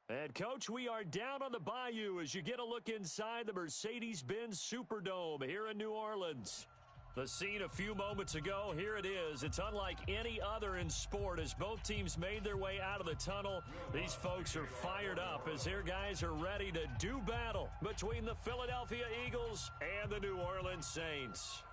And, Coach, we are down on the bayou as you get a look inside the Mercedes-Benz Superdome here in New Orleans. The scene a few moments ago, here it is. It's unlike any other in sport as both teams made their way out of the tunnel. These folks are fired up as their guys are ready to do battle between the Philadelphia Eagles and the New Orleans Saints.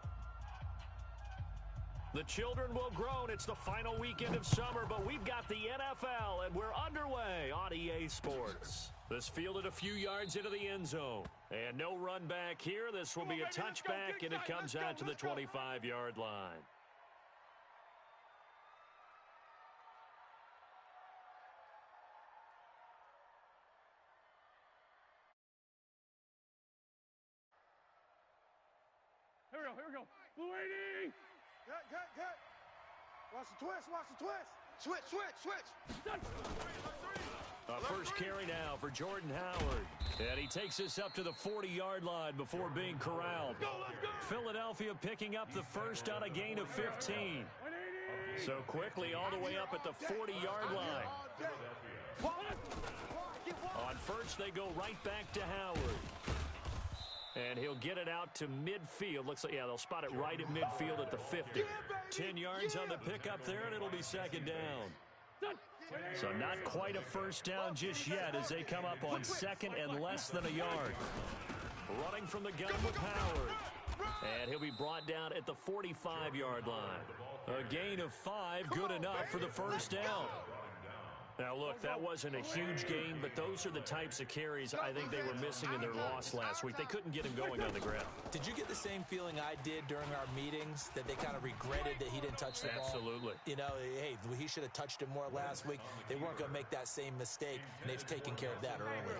The children will groan. It's the final weekend of summer, but we've got the NFL, and we're underway on EA Sports. This fielded a few yards into the end zone. And no run back here. This will be a touchback, and it comes out to the 25-yard line. Here we go. Blue 80! Get. Watch the twist. Switch. A first carry now for Jordan Howard. And he takes this up to the 40-yard line before being corralled. Let's go. Philadelphia picking up the first on a gain of 15. So quickly all the way up at the 40-yard line. On first, they go right back to Howard. And he'll get it out to midfield. Looks like, yeah, they'll spot it right at midfield at the 50. 10 yards on the pickup there, and it'll be second down. So not quite a first down just yet as they come up on second and less than a yard. Running from the gun with Howard. And he'll be brought down at the 45-yard line. A gain of 5, good enough for the first down. Now, look, that wasn't a huge gain, but those are the types of carries I think they were missing in their loss last week. They couldn't get him going on the ground. Did you get the same feeling I did during our meetings, that they kind of regretted that he didn't touch the ball? Absolutely. You know, hey, he should have touched it more last week. They weren't going to make that same mistake, and they've taken care of that early.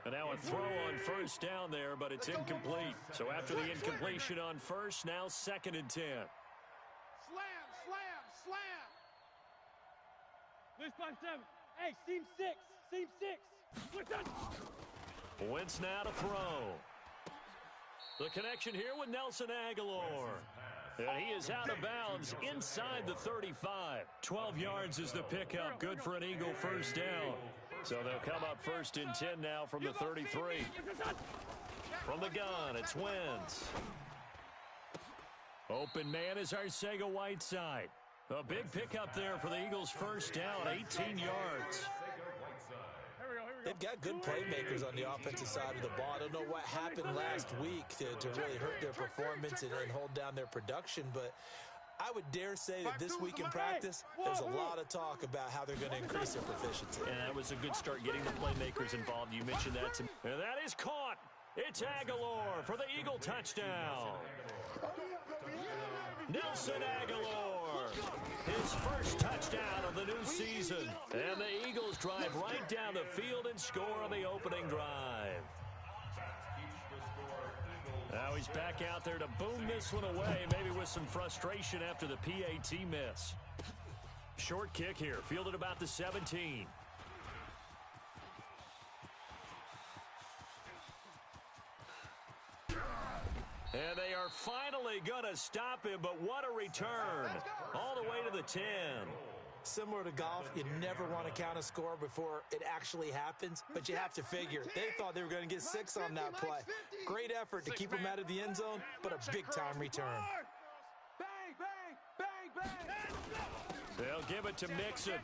And now a throw on first down there, but it's incomplete. So after the incompletion on first, now second and 10. Slam. Blitz 5-7. Hey, seam 6. Wentz now to throw. The connection here with Nelson Agholor. And he is out of bounds inside the 35. 12 yards is the pickup. Good for an Eagle first down. So they'll come up first and 10 now from the 33. From the gun, it's Wentz. Open man is Arcega-Whiteside. A big pickup there for the Eagles first down, 18 yards. They've got good playmakers on the offensive side of the ball. I don't know what happened last week to really hurt their performance and hold down their production, but I would dare say that this week in practice, there's a lot of talk about how they're going to increase their proficiency. And that was a good start getting the playmakers involved. You mentioned that to me. And that is caught. It's Agholor for the Eagle touchdown. Nelson Agholor, his first touchdown of the new season. And the Eagles drive right down the field and score on the opening drive. Now he's back out there to boom this one away, maybe with some frustration after the PAT miss. Short kick here, fielded about the 17. And they are finally going to stop him, but what a return. All the way to the 10. Similar to golf, you never want to count a score before it actually happens, but you have to figure. They thought they were going to get 6 on that play. Great effort to keep them out of the end zone, but a big-time return. Bang. They'll give it to Mixon.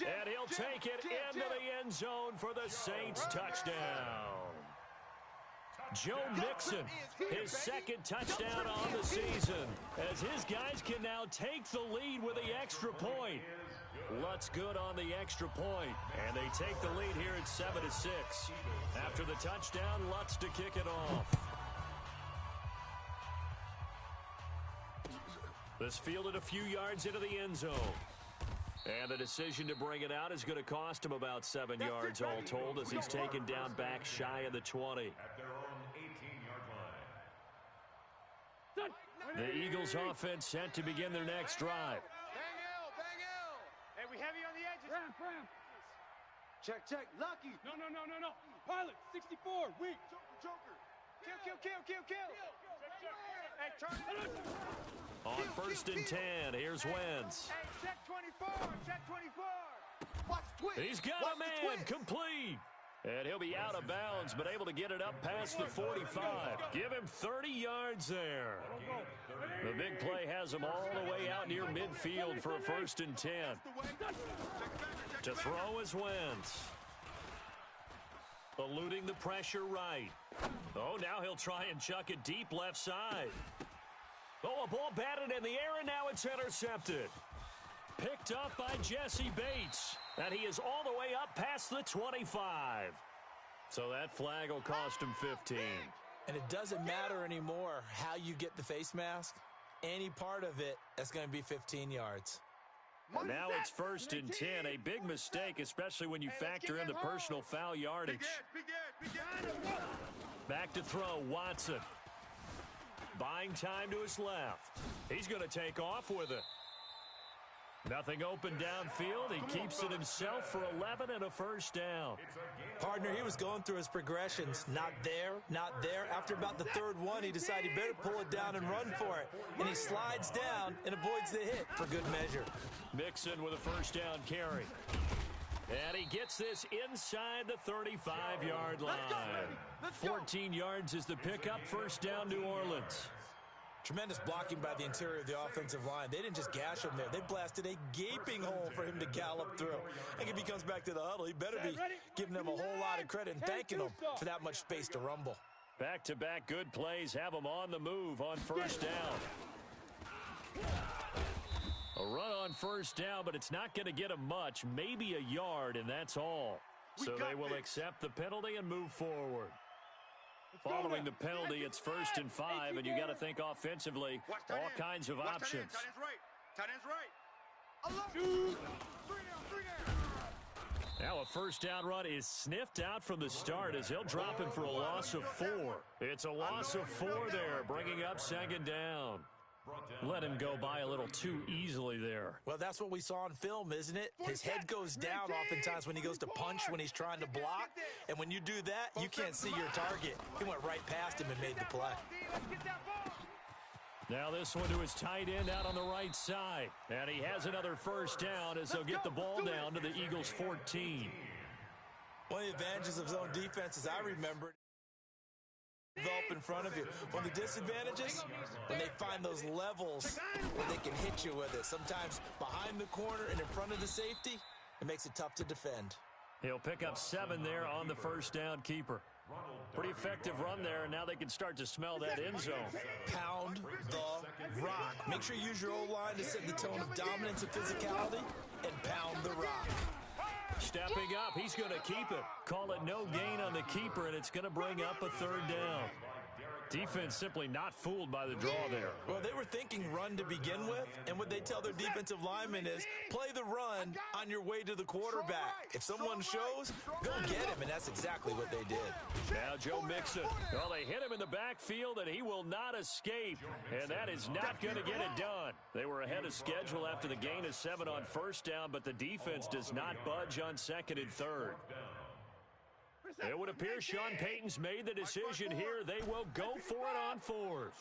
And he'll take it into the end zone for the Saints touchdown. Joe Mixon, his second touchdown on the season, as his guys can now take the lead with the extra point. Lutz good on the extra point, and they take the lead here at 7-6. After the touchdown, Lutz to kick it off. This fielded a few yards into the end zone. And the decision to bring it out is going to cost him about 7 yards all told as he's taken down back shy of the 20. The Eagles offense set to begin their next drive. Bang L. Hey, we heavy on the edges. Ram. Check. Lucky. No. Pilot, 64, weak. Joker. Kill. Hey, turn it. On first and 10, here's Wentz. Hey, check 24. He's got a man complete. And he'll be out of bounds, but able to get it up past the 45. Give him 30 yards there. The big play has him all the way out near midfield for a 1st and 10. To throw is Wentz. Eluding the pressure right. Oh, now he'll try and chuck it deep left side. Oh, a ball batted in the air, and now it's intercepted. Picked up by Jesse Bates. And he is all the way up past the 25. So that flag will cost him 15. And it doesn't matter anymore how you get the face mask. Any part of it, that's going to be 15 yards. Now it's 1st and 10. A big mistake, especially when you factor in the personal foul yardage. Back to throw, Watson. Buying time to his left. He's going to take off with it. Nothing open downfield. He keeps it himself for 11 and a 1st down. Partner, he was going through his progressions. Not there, not there. After about the 3rd one, he decided he better pull it down and run for it. And he slides down and avoids the hit for good measure. Mixon with a 1st down carry. And he gets this inside the 35-yard line. 14 yards is the pickup. 1st down, New Orleans. Tremendous blocking by the interior of the offensive line. They didn't just gash him there. They blasted a gaping hole for him to gallop through. I think if he comes back to the huddle, he better be giving them a whole lot of credit and thanking them for that much space to rumble. Back-to-back good plays have him on the move on 1st down. A run on 1st down, but it's not going to get him much. Maybe a yard, and that's all. So they will accept the penalty and move forward. Following the penalty, it's 1st and 5, and you got to think offensively, all kinds of options. Tight end's right. Now a 1st down run is sniffed out from the start as he'll drop him for a loss of 4. It's a loss of 4 there, bringing up 2nd down. Let him go by a little too easily there. Well, that's what we saw on film, isn't it? His head goes down oftentimes when he goes to punch, when he's trying to block. And when you do that, you can't see your target. He went right past him and made the play. Now this one to his tight end out on the right side. And he has another 1st down as they'll get the ball down to the Eagles' 14. One of the advantages of zone defense, as I remember, develop in front of you. One of the disadvantages, when they find those levels where they can hit you with it. Sometimes behind the corner and in front of the safety, it makes it tough to defend. He'll pick up 7 there on the 1st down keeper. Pretty effective run there, and now they can start to smell that end zone. Pound the rock. Make sure you use your O-line to set the tone of dominance and physicality, and pound the rock. Stepping up, he's going to keep it. Call it no gain on the keeper, and it's going to bring up a 3rd down. Defense simply not fooled by the draw there. Well, they were thinking run to begin with, and what they tell their defensive linemen is play the run on your way to the quarterback. If someone shows, go get him, and that's exactly what they did. Now Joe Mixon. Well, they hit him in the backfield, and he will not escape, and that is not going to get it done. They were ahead of schedule after the gain of 7 on 1st down, but the defense does not budge on 2nd and 3rd. It would appear Sean Payton's made the decision here. They will go for it on 4th.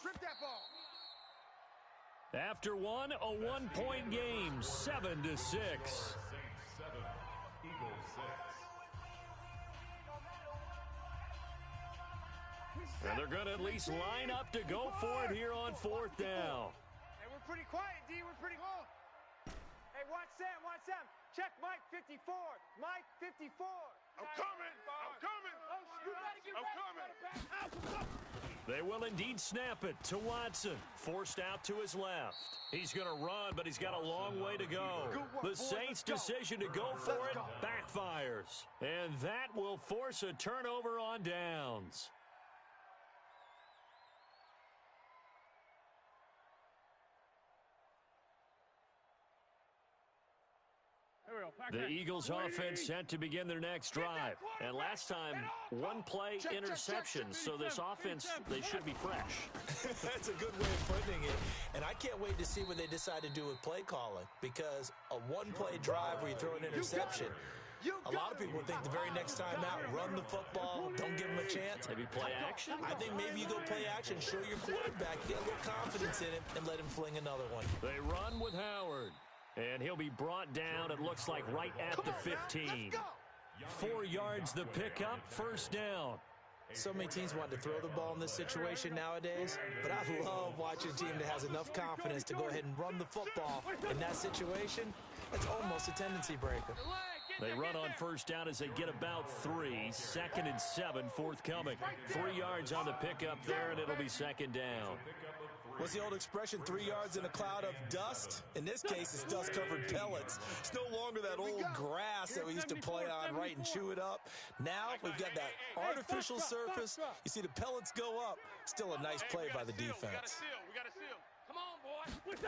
After one, a 1-point game, 7-6. And they're going to at least line up to go for it here on 4th down. Hey, we're pretty quiet, D. We're pretty quiet. Hey, watch Sam, watch Sam. Check Mike 54. Mike 54. I'm coming. They will indeed snap it to Watson. Forced out to his left. He's going to run, but he's got a long way to go. The Saints' decision to go for it backfires. And that will force a turnover on downs. The Eagles offense set to begin their next drive. And last time, one play interception. So this offense, they should be fresh. That's a good way of putting it. And I can't wait to see what they decide to do with play calling. Because a one-play drive where you throw an interception, a lot of people think the very next time out, run the football, don't give them a chance. Maybe play action? I think maybe you go play action, show your quarterback, get a little confidence in him, and let him fling another one. They run with Howard. And he'll be brought down, it looks like, right at the 15. 4 yards the pickup, first down. So many teams want to throw the ball in this situation nowadays, but I love watching a team that has enough confidence to go ahead and run the football. In that situation, it's almost a tendency breaker. They run on first down as they get about 3. 2nd and 7 forthcoming. 3 yards on the pickup there, and it'll be second down. What's the old expression, 3 yards in a cloud of dust? In this case, it's dust-covered pellets. It's no longer that old grass that we used to play on, right, and chew it up. Now we've got that artificial surface. You see the pellets go up. Still a nice play by the defense. We got a seal. Come on, boy.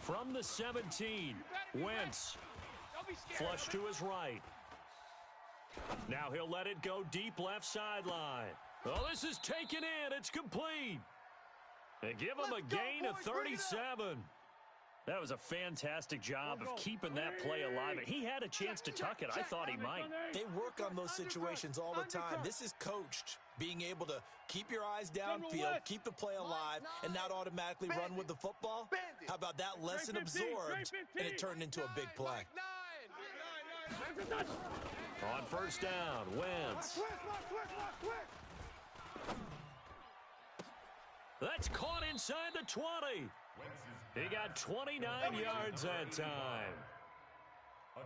From the 17, Wentz. Flush to his right. Now he'll let it go deep left sideline. Oh, this is taken in. It's complete. They give him a gain of 37. That was a fantastic job of keeping that play alive. He had a chance to tuck it. I thought he might. They work on those situations all the time. This is coached. Being able to keep your eyes downfield, keep the play alive, and not automatically run with the football. How about that lesson absorbed, and it turned into a big play. On first down, Wentz. That's caught inside the 20. He got 29 yards that time.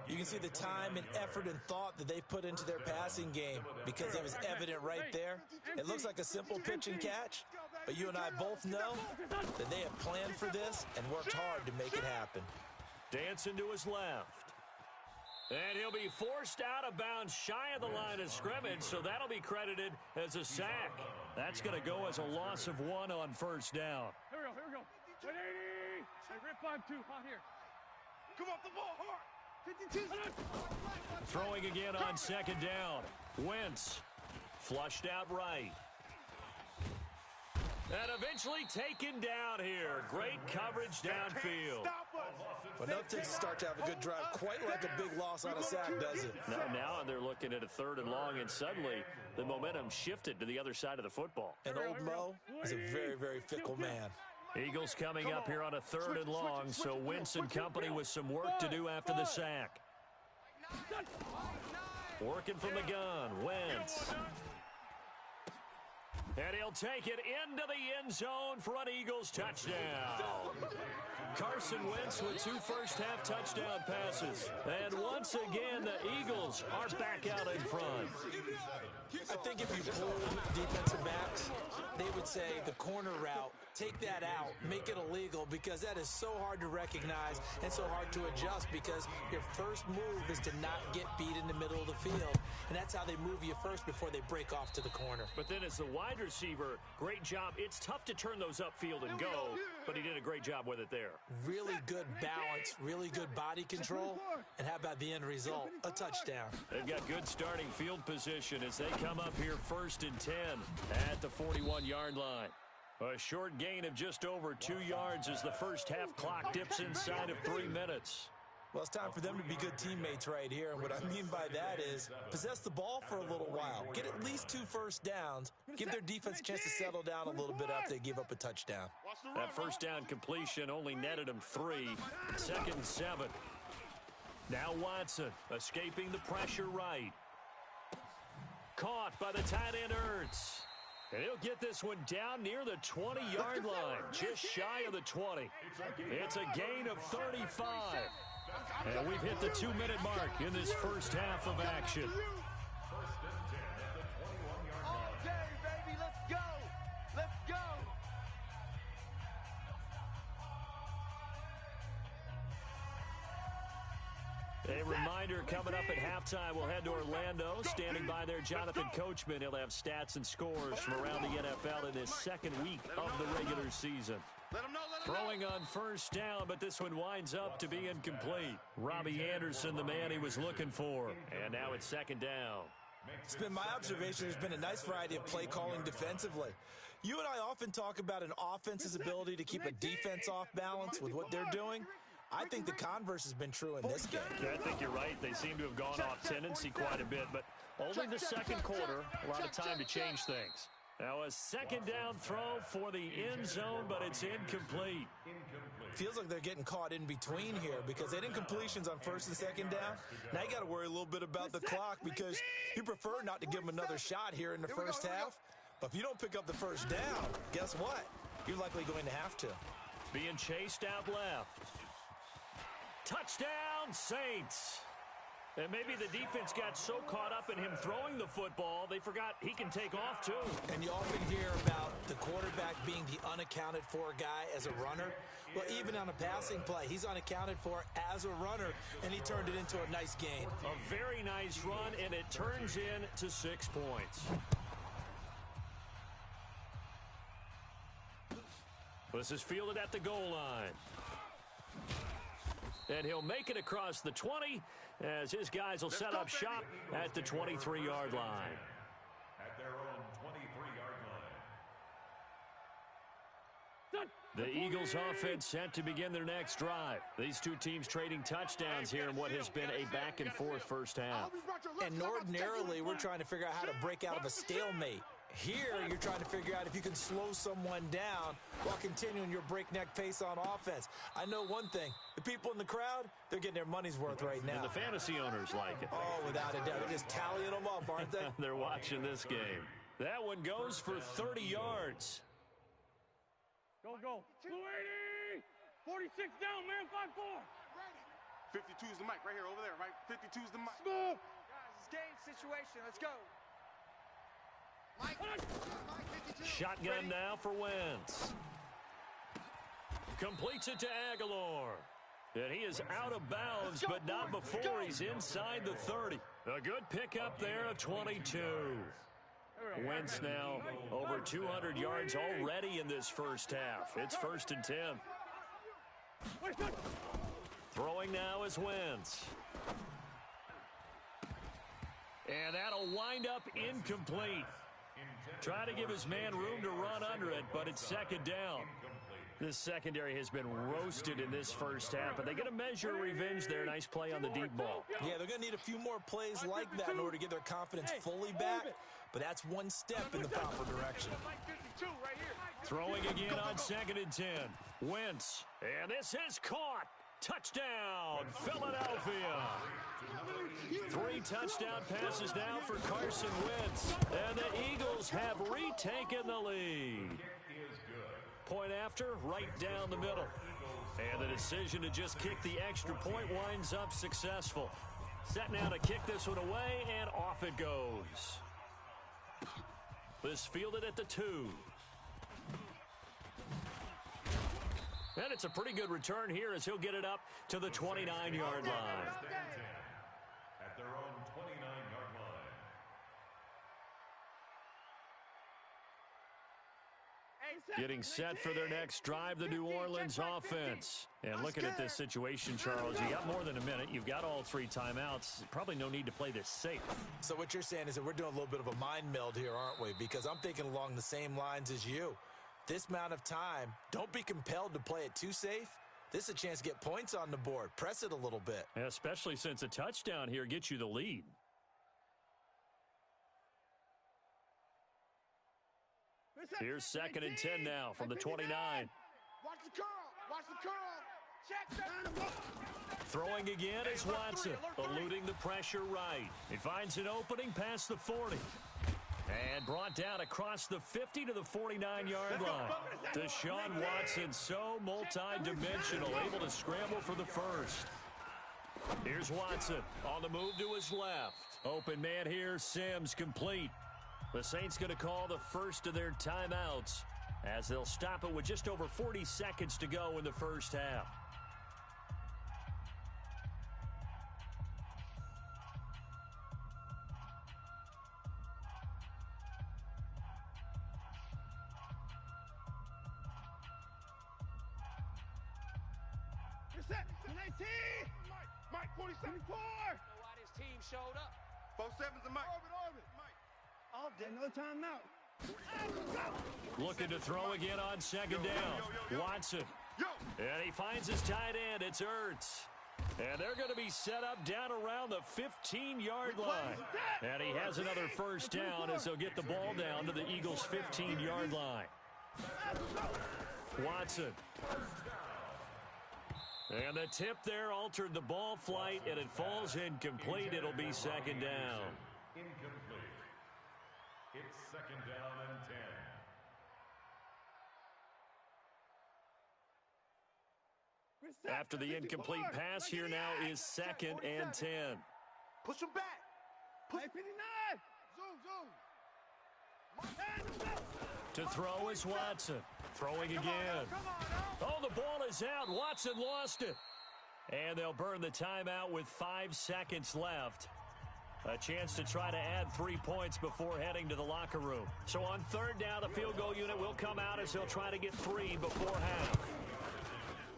You can see the time and effort and thought that they've put into their passing game because it was evident right there. It looks like a simple pitch and catch, but you and I both know that they have planned for this and worked hard to make it happen. Dancing to his left. And he'll be forced out of bounds shy of the line of scrimmage, so that'll be credited as a sack. That's going to go as a loss of 1 on first down. Here we go. 180. Hey, rip 5-2. Hot here. Come off the ball hard. 52. Throwing again on second down. Wentz flushed out right. And eventually taken down here. Great coverage downfield. Well, nothing to start to have a good drive. Quite like a big loss on a sack, does it? Now they're looking at a 3rd and long, and suddenly the momentum shifted to the other side of the football. And old Mo is a very, very fickle man. Eagles coming up here on a 3rd and long, so Wentz and company with some work to do after the sack. Working from the gun, Wentz. And he'll take it into the end zone for an Eagles touchdown. Carson Wentz with 2 first-half touchdown passes. And once again, the Eagles are back out in front. I think if you pulled defensive backs, they would say the corner route, take that out, make it illegal, because that is so hard to recognize and so hard to adjust, because your first move is to not get beat in the middle of the field. And that's how they move you first before they break off to the corner. But then as the wide receiver, great job. It's tough to turn those upfield and go, but he did a great job with it there. Really good balance, really good body control, and how about the end result? A touchdown. They've got good starting field position as they come up here 1st and 10 at the 41-yard line. A short gain of just over 2 yards as the first half clock dips inside of 3 minutes. Well, it's time for them to be good teammates right here. And what I mean by that is possess the ball for a little while. Get at least 2 first downs. Give their defense a chance to settle down a little bit after they give up a touchdown. That first down completion only netted them 3. 2nd and 7. Now Watson escaping the pressure right. Caught by the tight end Ertz. And he'll get this one down near the 20-yard line, just shy of the 20. It's a gain of 35. And we've hit the 2-minute mark in this first half of action. All day, baby. Let's go. Let's go. A reminder, coming up at halftime, we'll head to Orlando. Standing by there, Jonathan Coachman. He'll have stats and scores from around the NFL in this second week of the regular season. Throwing on first down, but this one winds up to be incomplete. Robbie Anderson, the man he was looking for. And now it's second down. It's been my observation there's been a nice variety of play calling defensively. You and I often talk about an offense's ability to keep a defense off balance with what they're doing. I think the converse has been true in this game. Yeah, I think you're right. They seem to have gone off tendency quite a bit, but only the second quarter, a lot of time to change things. Now a second down throw for the end zone, but it's incomplete. feels like they're getting caught in between here because they didn't completions on first and second down. Now you got to worry a little bit about the clock because you prefer not to give them another shot here in the first half. But if you don't pick up the first down, guess what? You're likely going to have to. Being chased out left. Touchdown, Saints. And maybe the defense got so caught up in him throwing the football, they forgot he can take off too. And you often hear about the quarterback being the unaccounted for guy as a runner. Well, even on a passing play, he's unaccounted for as a runner, and he turned it into a nice gain. A very nice run, and it turns into 6 points. This is fielded at the goal line. And he'll make it across the 20 as his guys will set up shop at the 23-yard line. At their own 23-yard line. The Eagles offense set to begin their next drive. These two teams trading touchdowns here in what has been a back-and-forth first half. And ordinarily, we're trying to figure out how to break out of a stalemate. Here, you're trying to figure out if you can slow someone down while continuing your breakneck pace on offense. I know one thing. The people in the crowd, they're getting their money's worth right now. And the fantasy owners like it. Oh, without a doubt. They're just tallying them up, aren't they? They're watching this game. That one goes for 30 yards. Go, go. 280. 46 down, man. 5-4. 52 is the mic right here, over there, right? 52 is the mic. Guys, it's game situation. Let's go. Shotgun now for Wentz. Completes it to Aguilar. And he is out of bounds, but not before he's inside the 30. A good pickup there of 22. Wentz now over 200 yards already in this first half. It's 1st and 10. Throwing now is Wentz. And that'll wind up incomplete. Try to give his man room to run under it, but it's 2nd down. This secondary has been roasted in this first half, but they get a measure of revenge there. Nice play on the deep ball. Yeah, they're going to need a few more plays like that in order to get their confidence fully back, but that's one step in the proper direction. Throwing again on 2nd and 10. Wentz, and this is caught. Touchdown, Philadelphia. 3 touchdown passes now for Carson Wentz. And the Eagles have retaken the lead. Point after, right down the middle. And the decision to just kick the extra point winds up successful. Set now to kick this one away, and off it goes. This fielded at the 2. And it's a pretty good return here as he'll get it up to the 29-yard line. At their own 29-yard line. Getting set for their next drive, the New Orleans offense. And looking at this situation, Charles, you got more than a minute. You've got all 3 timeouts. Probably no need to play this safe. So what you're saying is that we're doing a little bit of a mind meld here, aren't we? Because I'm thinking along the same lines as you. This amount of time, don't be compelled to play it too safe. This is a chance to get points on the board. Press it a little bit. Yeah, especially since a touchdown here gets you the lead. Here's 2nd and 10 now from the 29. Watch the curl. Watch the curl. Check. Throwing again is Watson, eluding the pressure right. He finds an opening past the 40. And brought down across the 50 to the 49-yard line. Deshaun Watson, so multi-dimensional, able to scramble for the first. Here's Watson on the move to his left. Open man here, Sims complete. The Saints going to call the first of their timeouts as they'll stop it with just over 40 seconds to go in the first half. Mike, 47. 4. Why this team showed up. 47's the mic. Orbit. Oh, another timeout. Looking to throw again on 2nd down. Watson. And he finds his tight end. It's Ertz. And they're going to be set up down around the 15-yard line. And he has another first down as they'll get the ball down to the Eagles' 15-yard line. Watson. And the tip there altered the ball flight, and it falls incomplete. It'll be second down. Incomplete. It's second down and 10. After the incomplete pass, here now is second and 10. Push him back. Hey, 59. Zoom. To throw is Watson. Throwing again. Oh, the ball is out. Watson lost it. And they'll burn the timeout with 5 seconds left. A chance to try to add 3 points before heading to the locker room. So on third down, the field goal unit will come out as they'll try to get 3 before half.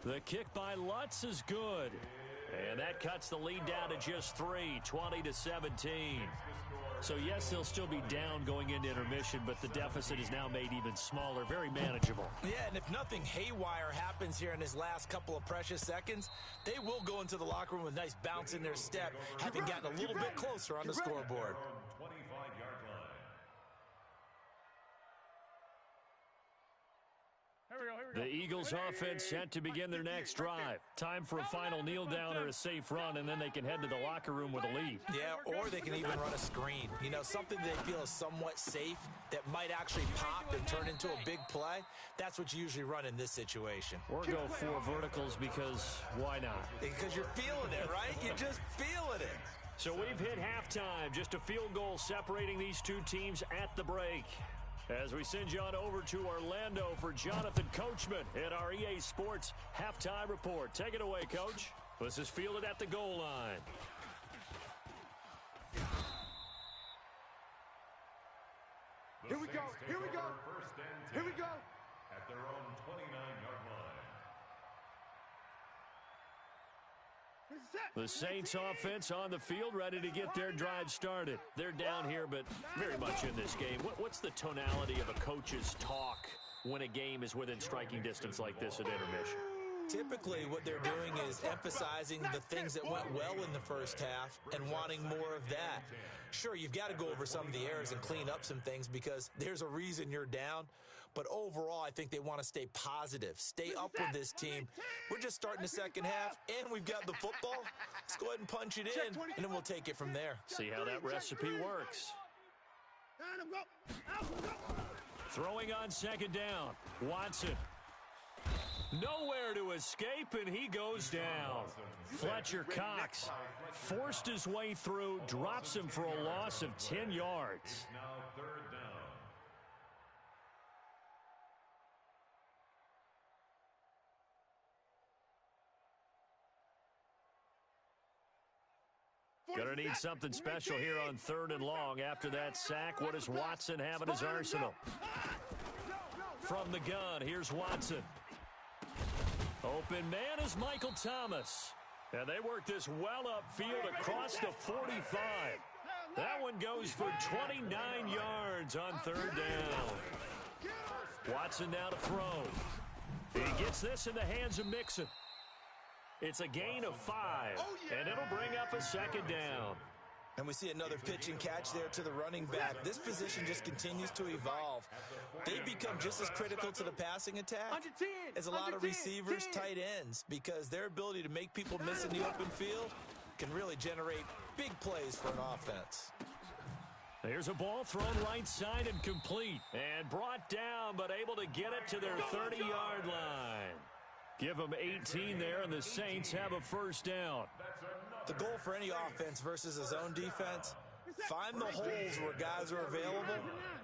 The kick by Lutz is good. And that cuts the lead down to just 3, 20-17. So, yes, they'll still be down going into intermission, but the deficit is now made even smaller, very manageable. Yeah, and if nothing haywire happens here in his last couple of precious seconds, they will go into the locker room with a nice bounce in their step, having gotten a little bit closer on the scoreboard. 25-yard line. The Eagles offense set to begin their next drive. Time for a final kneel down or a safe run, and then they can head to the locker room with a lead. Yeah, or they can even run a screen. You know, something they feel is somewhat safe that might actually pop and turn into a big play. That's what you usually run in this situation. Or go 4 verticals because why not? Because you're feeling it, right? You're just feeling it. So we've hit halftime. Just a field goal separating these two teams at the break. As we send you on over to Orlando for Jonathan Coachman at our EA Sports Halftime Report. Take it away, Coach. This is fielded at the goal line. Here we go. Here we go. First and 10. Here we go. At their own 29-yard line. The Saints offense on the field, ready to get their drive started. They're down here, but very much in this game. What's the tonality of a coach's talk when a game is within striking distance like this at intermission? Typically, what they're doing is emphasizing the things that went well in the first half and wanting more of that. Sure, you've got to go over some of the errors and clean up some things because there's a reason you're down. But overall, I think they want to stay positive, stay up with this team. We're just starting the second half, and we've got the football. Let's go ahead and punch it in, and then we'll take it from there. See how that recipe works. Throwing on second down. Watson. Nowhere to escape, and he goes down. Fletcher Cox forced his way through, drops him for a loss of 10 yards. Now third down. Gonna need something special here on third and long. After that sack, what does Watson have in his arsenal? From the gun, here's Watson. Open man is Michael Thomas. And they work this well upfield across the 45. That one goes for 29 yards on third down. Watson now to throw. He gets this in the hands of Mixon. It's a gain of 5, and it'll bring up a second down. And we see another pitch and catch there to the running back. This position just continues to evolve. They become just as critical to the passing attack as a lot of receivers, tight ends, because their ability to make people miss in the open field can really generate big plays for an offense. There's a ball thrown right side and complete, and brought down, but able to get it to their 30-yard line. Give them 18 there, and the Saints have a first down. The goal for any offense versus a zone defense, find the holes where guys are available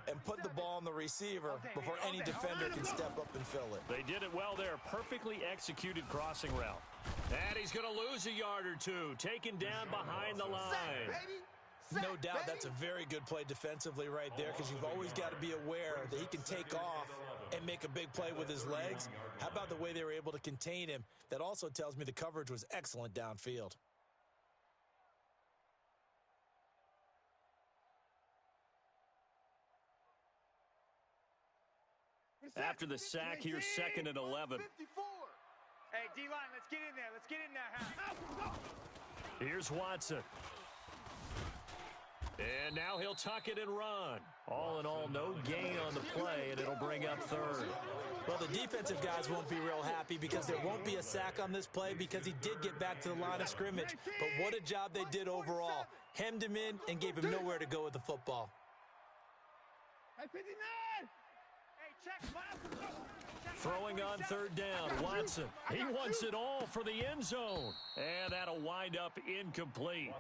and put the ball on the receiver before any defender can step up and fill it. They did it well there. Perfectly executed crossing route. And he's going to lose a yard or two. Taken down behind the line. No doubt that's a very good play defensively right there because you've always got to be aware that he can take off and make a big play with his legs. How about the way they were able to contain him? That also tells me the coverage was excellent downfield. After the sack, here's second and 11. Hey, D-line, let's get in there. Let's get in there. Here's Watson. And now he'll tuck it and run. All in all, no gain on the play, and it'll bring up third. Well, the defensive guys won't be real happy because there won't be a sack on this play because he did get back to the line of scrimmage. But what a job they did overall. Hemmed him in and gave him nowhere to go with the football. Hey, 59! Hey, check, Throwing on third down, Watson. He wants it all for the end zone. And that'll wind up incomplete.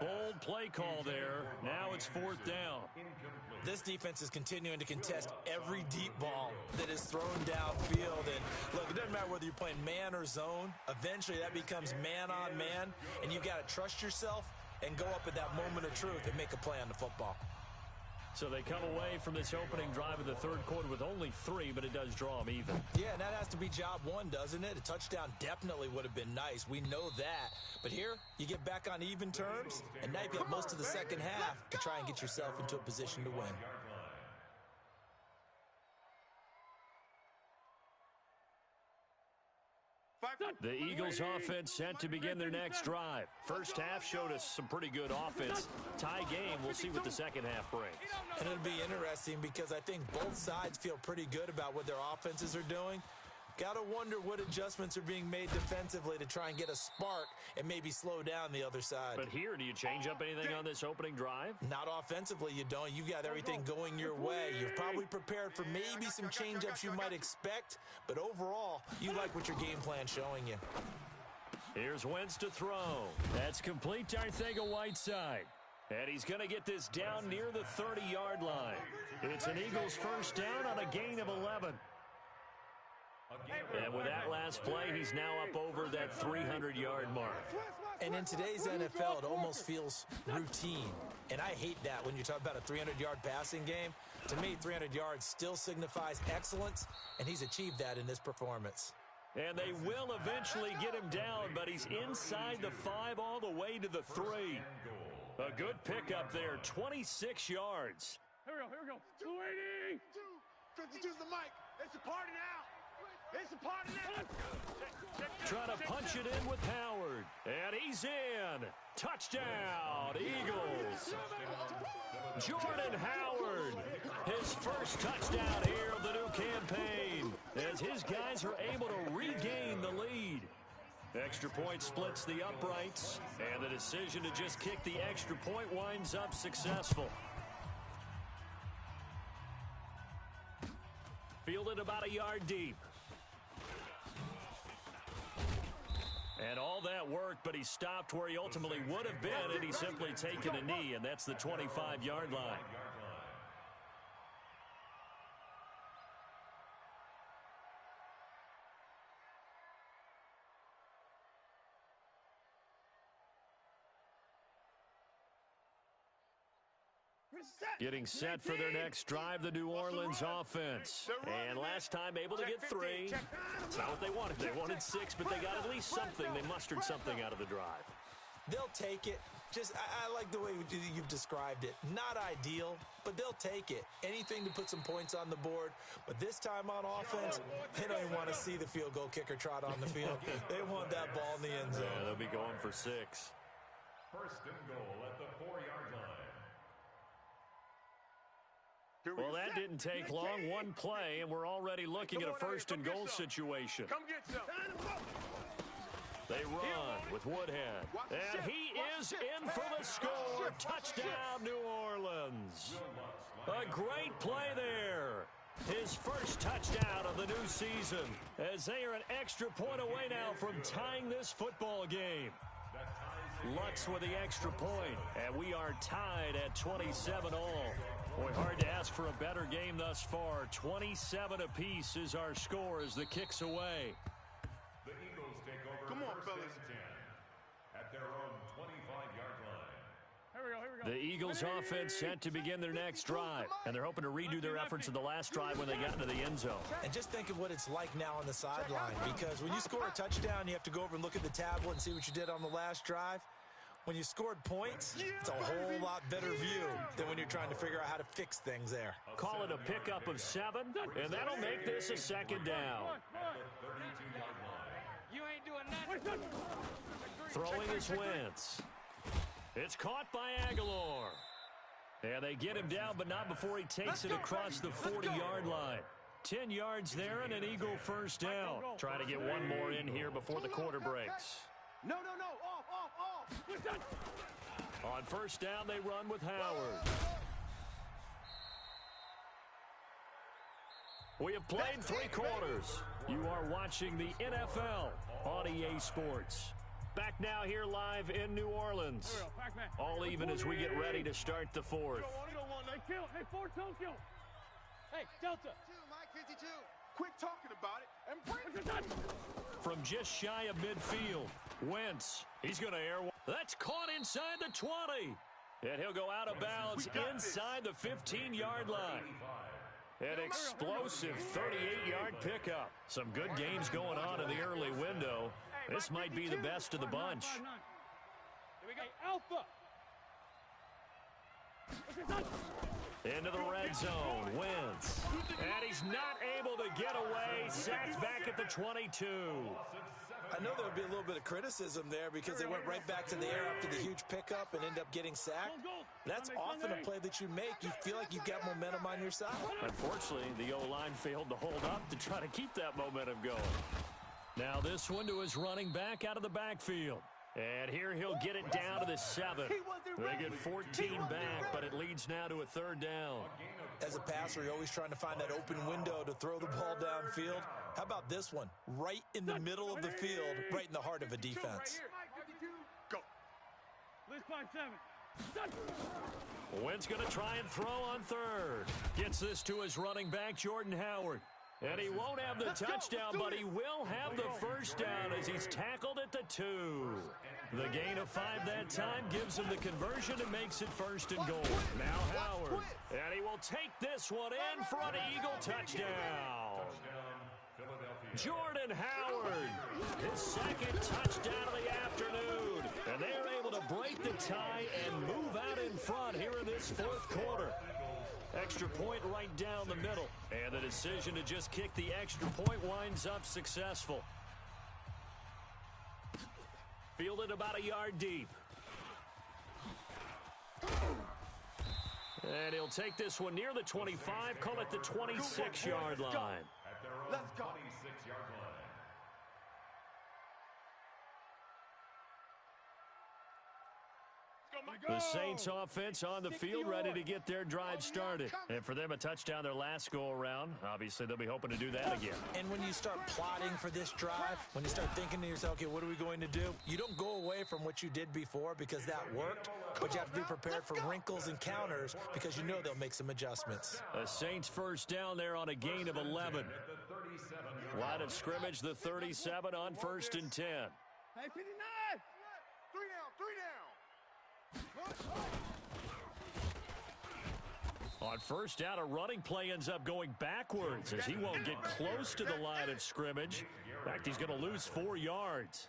Bold play call there. Now it's fourth down. This defense is continuing to contest every deep ball that is thrown downfield. And look, it doesn't matter whether you're playing man or zone. Eventually that becomes man on man. And you've got to trust yourself and go up at that moment of truth and make a play on the football. So they come away from this opening drive in the third quarter with only 3, but it does draw them even. Yeah, and that has to be job one, doesn't it? A touchdown definitely would have been nice. We know that. But here, you get back on even terms, and now you've got most of the second half to try and get yourself into a position to win. The Eagles offense set to begin their next drive. First half showed us some pretty good offense. Tie game, we'll see what the second half brings. And it'll be interesting because I think both sides feel pretty good about what their offenses are doing. Got to wonder what adjustments are being made defensively to try and get a spark and maybe slow down the other side. But here, do you change up anything on this opening drive? Not offensively, you don't. You got everything going your way. You've probably prepared for maybe some change-ups you might expect, but overall, you like what your game plan's showing you. Here's Wentz to throw. That's complete to Arcega-Whiteside. And he's going to get this down near the 30-yard line. It's an Eagles first down on a gain of 11. And with that last play, he's now up over that 300-yard mark. And in today's NFL, it almost feels routine. And I hate that when you talk about a 300-yard passing game. To me, 300 yards still signifies excellence, and he's achieved that in this performance. And they will eventually get him down, but he's inside the 5 all the way to the 3. A good pickup there, 26 yards. Here we go. 280! 52's the mic. It's a party now. It's a party now. Trying to punch it in with Howard. And he's in. Touchdown, Eagles. Jordan Howard, his first touchdown here of the new campaign, as his guys are able to regain the lead. Extra point splits the uprights, and the decision to just kick the extra point winds up successful. Fielded about a yard deep. And all that work, but he stopped where he ultimately would have been, and he's simply taken a knee, and that's the 25-yard line. Getting set for their next drive, the New Orleans offense. And last time able to get 3. It's not what they wanted. They wanted 6, but they got at least something. They mustered something out of the drive. They'll take it. I like the way you've described it. Not ideal, but they'll take it. Anything to put some points on the board. But this time on offense, they don't even want to see the field goal kicker trot on the field. They want that ball in the end zone. Yeah, they'll be going for 6. First and goal at the 4-yard line. Well, that didn't take long. One play, and we're already looking at a first and goal situation. Come get some. They run with Woodhead. And he is in for the score. Touchdown, New Orleans. A great play there. His first touchdown of the new season, as they are an extra point away now from tying this football game. Lutz with the extra point, and we are tied at 27 all. Boy, hard to ask for a better game thus far. 27 apiece is our score as the kick's away. The Eagles take over. Come on, first fellas. and 10 at their own 25-yard line. Here we go. The Eagles offense set to begin their next drive, and they're hoping to redo their efforts in the last drive when they got into the end zone. And just think of what it's like now on the sideline, because when you score a touchdown, you have to go over and look at the tablet and see what you did on the last drive. When you scored points, it's a whole lot better view than when you're trying to figure out how to fix things there. Call it a pickup of 7, and that'll make this a second down. You ain't doing nothing. Throwing is Wentz. It's caught by Aguilar. And they get him down, but not before he takes it across the 40-yard line. 10 yards there and an Eagle first down. Trying to get one more in here before the quarter breaks. No. Off. On first down, they run with Howard. We have played 3 quarters. You are watching the NFL on EA Sports. Back now here live in New Orleans. All even as we get ready to start the fourth. Hey, Ford Tokyo. Hey, Delta. Mike 52. Quit talking about it and bring it. From just shy of midfield, Wentz. He's going to air one. That's caught inside the 20. And he'll go out of bounds inside the 15-yard line. An explosive 38-yard pickup. Some good games going on in the early window. This might be the best of the bunch. Here we go. Alpha. Into the red zone, Wentz. And he's not able to get away. Sacked back at the 22. I know there would be a little bit of criticism there because they went right back to the air after the huge pickup and end up getting sacked. That's often a play that you make. You feel like you've got momentum on your side. Unfortunately, the O-line failed to hold up to try to keep that momentum going. Now this one to his running back out of the backfield. And here he'll get it down to the 7. They get 14 back, but it leads now to a third down. As a passer, you're always trying to find that open window to throw the ball downfield. How about this one? Right in the middle of the field, right in the heart of a defense. Go. List 5-7. Wentz going to try and throw on third. Gets this to his running back, Jordan Howard. And he won't have the touchdown, but he will have the first down as he's tackled at the 2. The gain of 5 that time gives him the conversion and makes it first and goal. Now Howard. And he will take this one in for an Eagle touchdown. Jordan Howard, his second touchdown of the afternoon. And they are able to break the tie and move out in front here in this fourth quarter. Extra point right down the middle. And the decision to just kick the extra point winds up successful. Fielded about a yard deep. And he'll take this one near the 25, call it the 26-yard line. Let's go. The Saints offense on the field ready to get their drive started. And for them, a touchdown their last go-around. Obviously, they'll be hoping to do that again. And when you start plotting for this drive, when you start thinking to yourself, okay, what are we going to do? You don't go away from what you did before because that worked, but you have to be prepared for wrinkles and counters because you know they'll make some adjustments. The Saints first down there on a gain of 11. Line of scrimmage, the 37 on 1st and 10. Hey, 59. 3 down. On first down, a running play ends up going backwards as he won't get close to the line of scrimmage. In fact, he's going to lose 4 yards.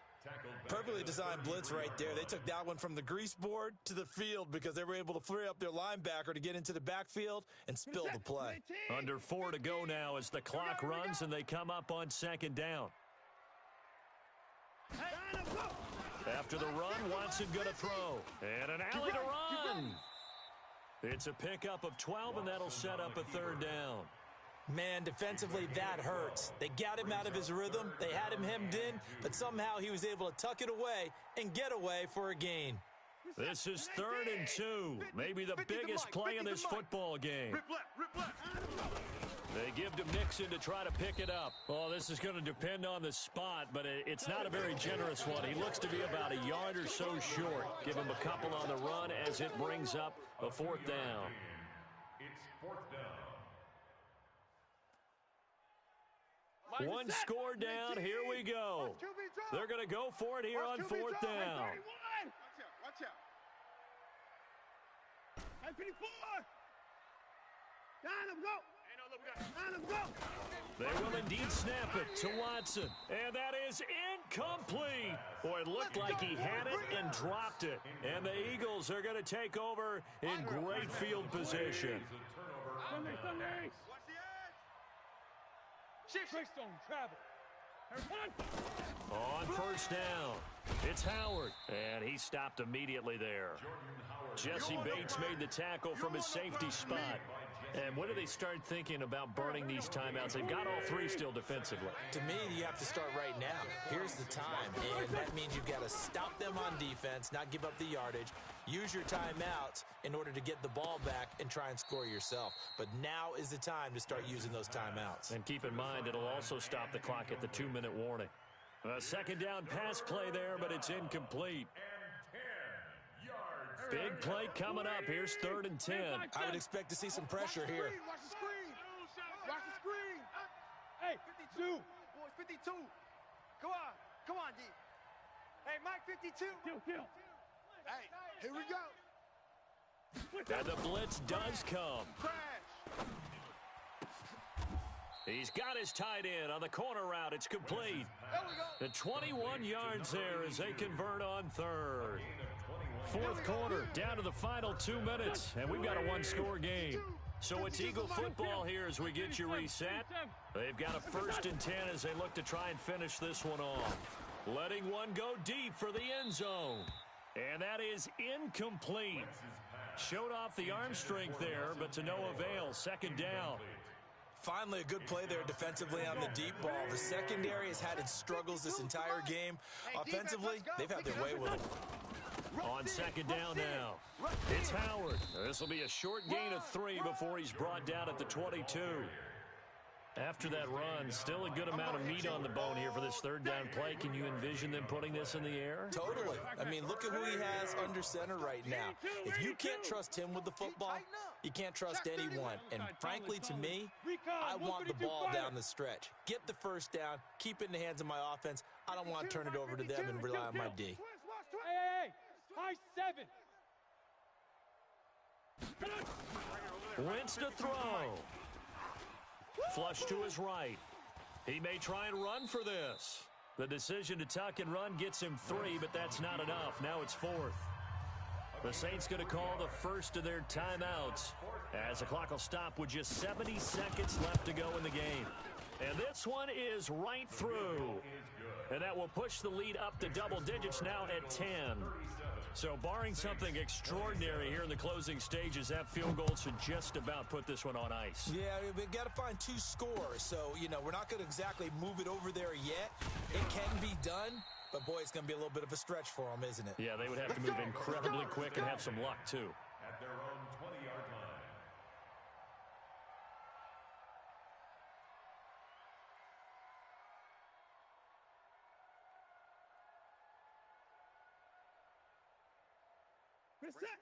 Perfectly designed blitz right there. They took that one from the grease board to the field because they were able to free up their linebacker to get into the backfield and spill the play. Under 4 to go now as the clock runs and they come up on 2nd down. After the run, Watson going to throw. And an alley to run. It's a pickup of 12, and that'll set up a 3rd down. Man, defensively, that hurts. They got him out of his rhythm. They had him hemmed in, but somehow he was able to tuck it away and get away for a gain. This is 3rd and 2. Maybe the biggest play in this football game. Rip left. They give to Mixon to try to pick it up. Well, this is going to depend on the spot, but it's not a very generous one. He looks to be about a yard or so short. Give him a couple on the run as it brings up a 4th down. It's 4th down. One score down. Here we go. They're going to go for it here on 4th down. Watch out. Hey, 54. Down him, go. They will indeed snap it to Watson. And that is incomplete. Boy, it looked like he had it and dropped it. And the Eagles are going to take over in great field position. Sunday. Shift on travel. On 1st down, it's Howard. And he stopped immediately there. Jordan Howard Jesse Bates made the tackle from his safety spot. And when do they start thinking about burning these timeouts? They've got all three still defensively. To me, you have to start right now. Here's the time, and that means you've got to stop them on defense, not give up the yardage, use your timeouts in order to get the ball back and try and score yourself. But now is the time to start using those timeouts. And keep in mind, it'll also stop the clock at the 2-minute warning. A second down pass play there, but it's incomplete. Big play coming up. Here's 3rd and 10. I would expect to see some pressure here. Watch the screen. Watch the screen. Hey, 52. Boys, 52. Come on, D. Hey, Mike, 52. Hey, here we go. And the blitz does come. Crash. He's got his tight end on the corner route. It's complete. The 21 yards there as they convert on 3rd. 4th quarter, down to the final 2 minutes, and we've got a one-score game. So it's Eagle football here as we get you reset. They've got a 1st and 10 as they look to try and finish this one off. Letting one go deep for the end zone. And that is incomplete. Showed off the arm strength there, but to no avail. 2nd down. Finally, a good play there defensively on the deep ball. The secondary has had its struggles this entire game. Offensively, they've had their way with it. On 2nd down now, it's Howard. This will be a short gain of 3 before he's brought down at the 22. After that run, still a good amount of meat on the bone here for this 3rd down play. Can you envision them putting this in the air? Totally. I mean, look at who he has under center right now. If you can't trust him with the football, you can't trust anyone. And frankly, to me, I want the ball down the stretch. Get the 1st down, keep it in the hands of my offense. I don't want to turn it over to them and rely on my D. Hey, high 7. Wentz to throw. Flush to his right. He may try and run for this. The decision to tuck and run gets him 3, but that's not enough. Now it's 4th. The Saints going to call the first of their timeouts as the clock will stop with just 70 seconds left to go in the game. And this one is right through. And that will push the lead up to double digits now at 10. So barring something extraordinary here in the closing stages, that field goal should just about put this one on ice. Yeah, we've got to find 2 scores. So, we're not going to exactly move it over there yet. It can be done, but, boy, it's going to be a little bit of a stretch for them, isn't it? Yeah, they would have to move incredibly quick and have some luck, too. At their own 20-yard line.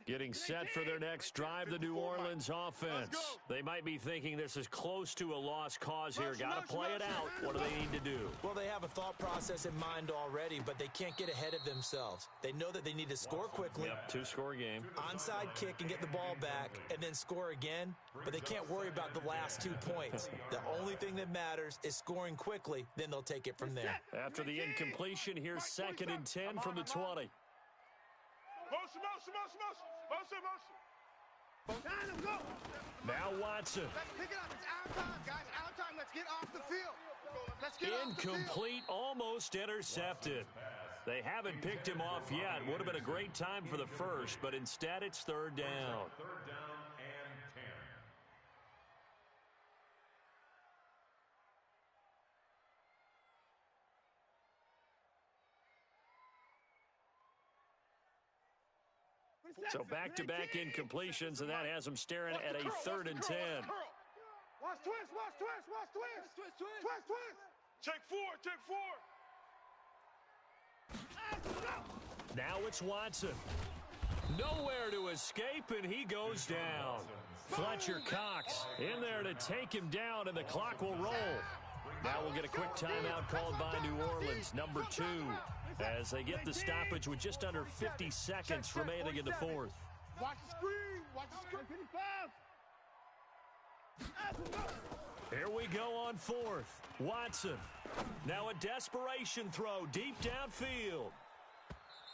Getting set for their next drive, the New Orleans offense. They might be thinking this is close to a lost cause here. Got to play it out. What do they need to do? Well, they have a thought process in mind already, but they can't get ahead of themselves. They know that they need to score quickly. Yep, 2-score game. Onside kick and get the ball back and then score again, but they can't worry about the last 2 points. The only thing that matters is scoring quickly, then they'll take it from there. After the incompletion, here's 2nd and 10 from the 20. Motion. Now Watson. Let's pick it up. It's our time, guys. Our time. Let's get off the field. Let's get off the field. Incomplete, almost intercepted. They haven't picked him off yet. Would have been a great time for the first, but instead it's 3rd down. 3rd down and 10. So back-to-back incompletions, and that has them staring at a 3rd and 10. Watch twist. Check 4. Now it's Watson. Nowhere to escape, and he goes down. Fletcher Cox in there to take him down, and the clock will roll. Now we'll get a quick timeout called by New Orleans, number 2, as they get the stoppage with just under 50 seconds remaining in the 4th. Watch the screen. 55. Here we go on 4th. Watson. Now a desperation throw deep downfield.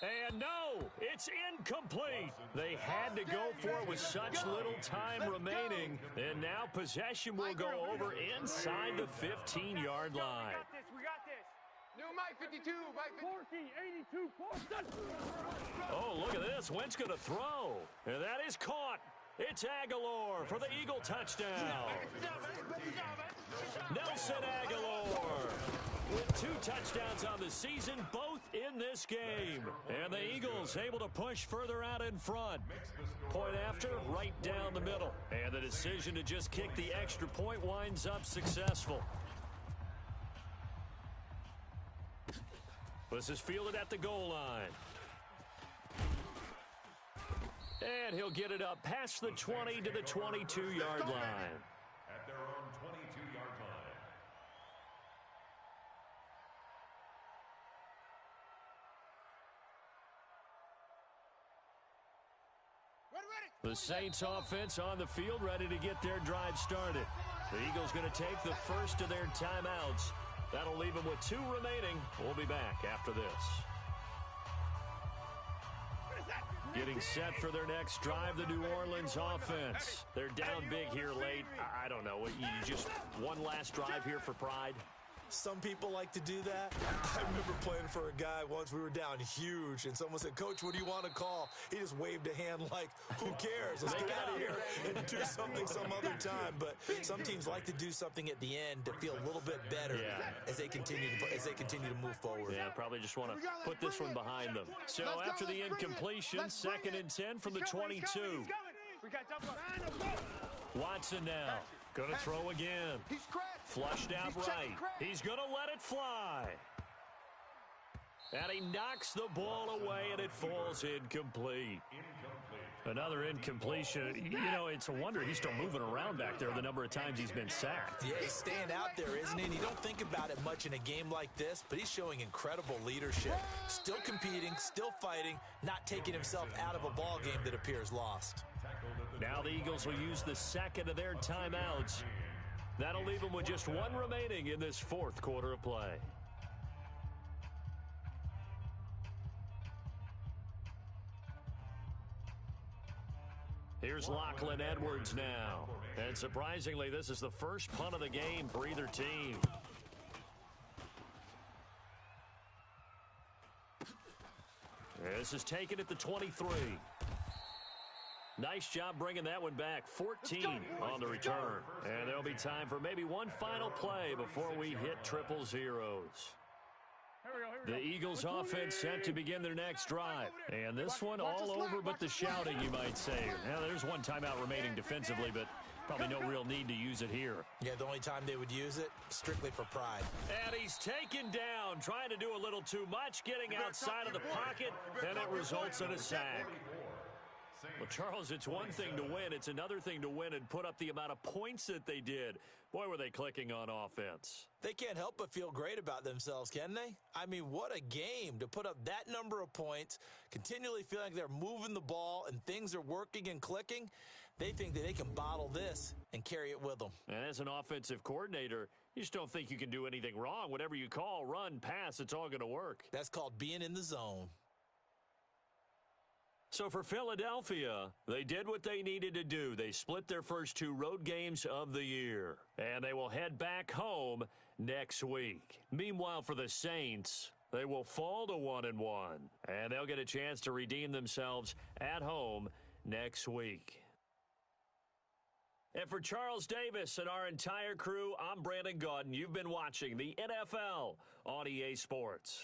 And no, it's incomplete. They had to go for it with such little time remaining. And now possession will go over inside the 15-yard line. We got this. Mike 52. Mike 52. Corky, 82, Oh, look at this. Wentz going to throw. And that is caught. It's Aguilar for the Eagle touchdown. Nelson Aguilar with 2 touchdowns on the season, both in this game. And the Eagles able to push further out in front. Point after, right down the middle. And the decision to just kick the extra point winds up successful. This is fielded at the goal line. And he'll get it up past the 20 to the 22-yard line. At their own 22-yard line. The Saints offense on the field, ready to get their drive started. The Eagles going to take the first of their timeouts. That'll leave them with 2 remaining. We'll be back after this. Getting set for their next drive, the New Orleans offense. They're down big here late. I don't know. You just one last drive here for pride? Some people like to do that. I remember playing for a guy once. We were down huge, and someone said, "Coach, what do you want to call?" He just waved a hand like, "Who cares? Let's get out of here and do something some other time." But some teams like to do something at the end to feel a little bit better as they continue to move forward. Yeah, probably just want to put this one behind them. So after the incompletion, 2nd and 10 from the 22. Watson now. Going to throw again. Flushed out right. He's going to let it fly. And he knocks the ball away, and it falls incomplete. Another incompletion. You know, it's a wonder he's still moving around back there the number of times he's been sacked. Yeah, he's staying out there, isn't he? And you don't think about it much in a game like this, but he's showing incredible leadership. Still competing, still fighting, not taking himself out of a ball game that appears lost. Now the Eagles will use the second of their timeouts. That'll leave them with just 1 remaining in this 4th quarter of play. Here's Lachlan Edwards now. And surprisingly, this is the first punt of the game for either team. This is taken at the 23. Nice job bringing that one back. 14 on the return. And there'll be time for maybe one final play before we hit triple zeros. The Eagles offense set to begin their next drive. And this one all over but the shouting, you might say. Now, there's one timeout remaining defensively, but probably no real need to use it here. Yeah, the only time they would use it, strictly for pride. And he's taken down, trying to do a little too much, getting outside of the pocket, and it results in a sack. Well, Charles, it's one thing to win. It's another thing to win and put up the amount of points that they did. Boy, were they clicking on offense. They can't help but feel great about themselves, can they? I mean, what a game to put up that number of points, continually feeling like they're moving the ball and things are working and clicking. They think that they can bottle this and carry it with them. And as an offensive coordinator, you just don't think you can do anything wrong. Whatever you call, run, pass, it's all going to work. That's called being in the zone. So for Philadelphia, they did what they needed to do. They split their first 2 road games of the year, and they will head back home next week. Meanwhile, for the Saints, they will fall to 1-1, and they'll get a chance to redeem themselves at home next week. And for Charles Davis and our entire crew, I'm Brandon Gaudin. You've been watching the NFL on EA Sports.